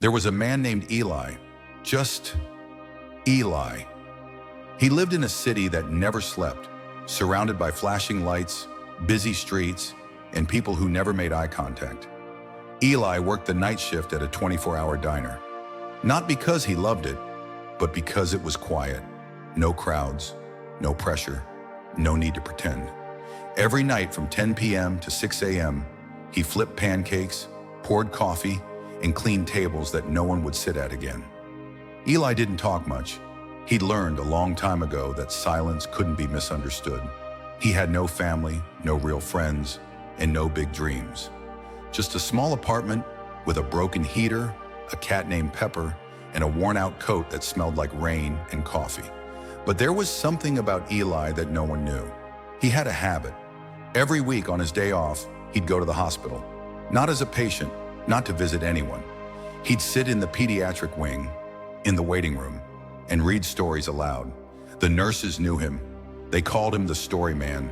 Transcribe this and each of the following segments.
There was a man named Eli, just Eli. He lived in a city that never slept, surrounded by flashing lights, busy streets, and people who never made eye contact. Eli worked the night shift at a 24-hour diner. Not because he loved it, but because it was quiet. No crowds, no pressure, no need to pretend. Every night from 10 p.m. to 6 a.m., he flipped pancakes, poured coffee, and cleaned tables that no one would sit at again. Eli didn't talk much. He'd learned a long time ago that silence couldn't be misunderstood. He had no family, no real friends, and no big dreams. Just a small apartment with a broken heater, a cat named Pepper, and a worn-out coat that smelled like rain and coffee. But there was something about Eli that no one knew. He had a habit. Every week on his day off, he'd go to the hospital. Not as a patient, not to visit anyone. He'd sit in the pediatric wing, in the waiting room, and read stories aloud. The nurses knew him. They called him the story man.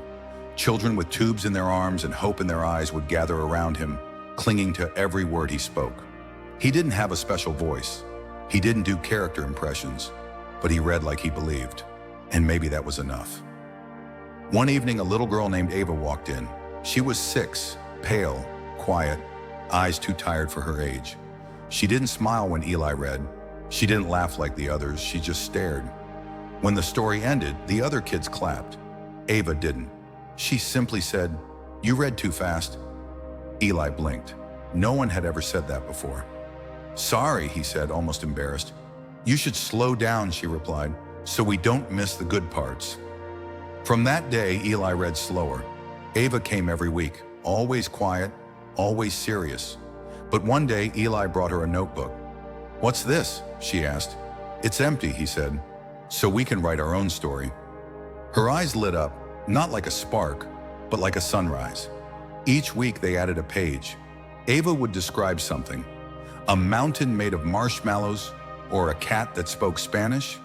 Children with tubes in their arms and hope in their eyes would gather around him, clinging to every word he spoke. He didn't have a special voice. He didn't do character impressions, but he read like he believed, and maybe that was enough. One evening, a little girl named Ava walked in. She was 6, pale, quiet, eyes too tired for her age. She didn't smile when Eli read. She didn't laugh like the others, she just stared. When the story ended, the other kids clapped. Ava didn't. She simply said, "You read too fast." Eli blinked. No one had ever said that before. "Sorry," he said, almost embarrassed. "You should slow down," she replied, "so we don't miss the good parts." From that day, Eli read slower. Ava came every week, always quiet, always serious. But one day, Eli brought her a notebook. "What's this?" she asked. "It's empty," he said, "so we can write our own story." Her eyes lit up, not like a spark, but like a sunrise. Each week they added a page. Ava would describe something: a mountain made of marshmallows or a cat that spoke Spanish,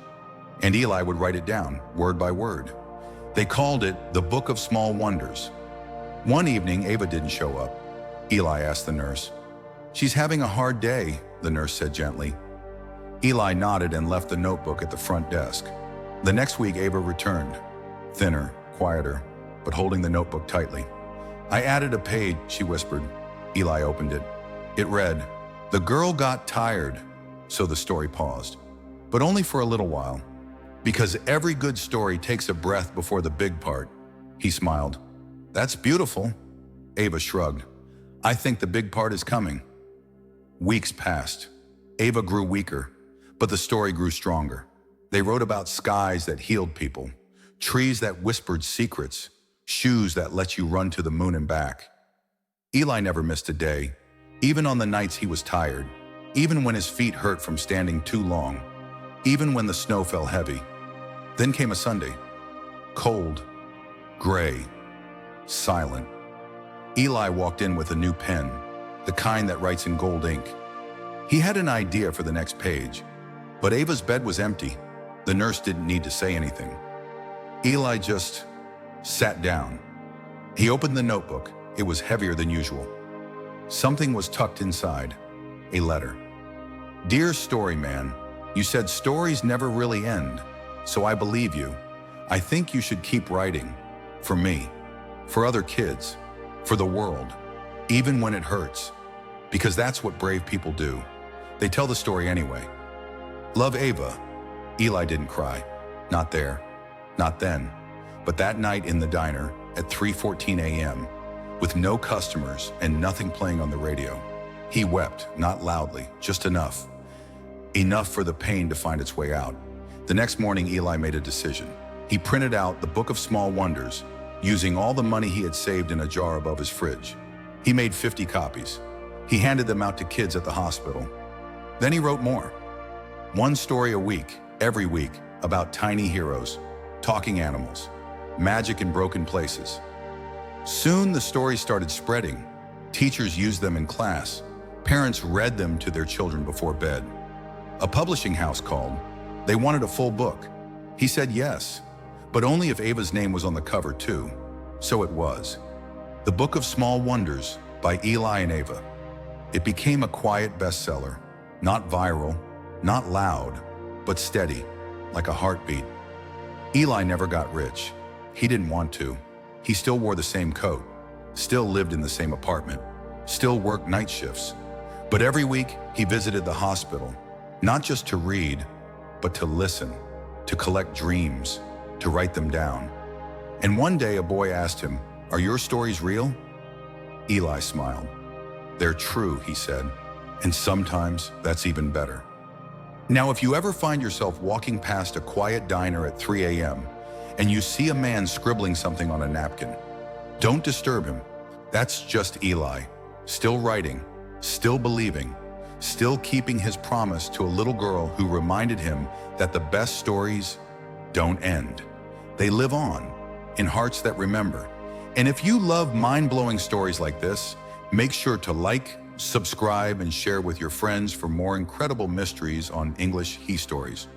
and Eli would write it down, word by word. They called it the Book of Small Wonders. One evening, Ava didn't show up. Eli asked the nurse. "She's having a hard day," the nurse said gently. Eli nodded and left the notebook at the front desk. The next week, Ava returned, thinner, quieter, but holding the notebook tightly. "I added a page," she whispered. Eli opened it. It read, "The girl got tired," so the story paused. But only for a little while. "Because every good story takes a breath before the big part." He smiled. "That's beautiful." Ava shrugged. "I think the big part is coming." Weeks passed. Ava grew weaker, but the story grew stronger. They wrote about skies that healed people, trees that whispered secrets, shoes that let you run to the moon and back. Eli never missed a day, even on the nights he was tired, even when his feet hurt from standing too long, even when the snow fell heavy. Then came a Sunday. Cold, gray, silent. Eli walked in with a new pen, the kind that writes in gold ink. He had an idea for the next page, but Ava's bed was empty. The nurse didn't need to say anything. Eli just sat down. He opened the notebook. It was heavier than usual. Something was tucked inside, a letter. "Dear story man, you said stories never really end, so I believe you. I think you should keep writing. For me, for other kids, for the world, even when it hurts. Because that's what brave people do. They tell the story anyway. Love, Ava." Eli didn't cry. Not there. Not then. But that night in the diner at 3:14 a.m., with no customers and nothing playing on the radio, he wept, not loudly, just enough. Enough for the pain to find its way out. The next morning, Eli made a decision. He printed out the Book of Small Wonders, using all the money he had saved in a jar above his fridge. He made 50 copies. He handed them out to kids at the hospital. Then he wrote more. One story a week, every week, about tiny heroes, talking animals, magic in broken places. Soon the stories started spreading. Teachers used them in class. Parents read them to their children before bed. A publishing house called. They wanted a full book. He said yes, but only if Ava's name was on the cover too. So it was. The Book of Small Wonders by Eli and Ava. It became a quiet bestseller. Not viral, not loud, but steady, like a heartbeat. Eli never got rich. He didn't want to. He still wore the same coat, still lived in the same apartment, still worked night shifts. But every week, he visited the hospital, not just to read, but to listen, to collect dreams, to write them down. And one day a boy asked him, "Are your stories real?" Eli smiled. "They're true," he said, "and sometimes that's even better." Now, if you ever find yourself walking past a quiet diner at 3 a.m. and you see a man scribbling something on a napkin, don't disturb him. That's just Eli, still writing, still believing, still keeping his promise to a little girl who reminded him that the best stories don't end. They live on, in hearts that remember. And if you love mind-blowing stories like this, make sure to like, subscribe, and share with your friends for more incredible mysteries on English He Stories.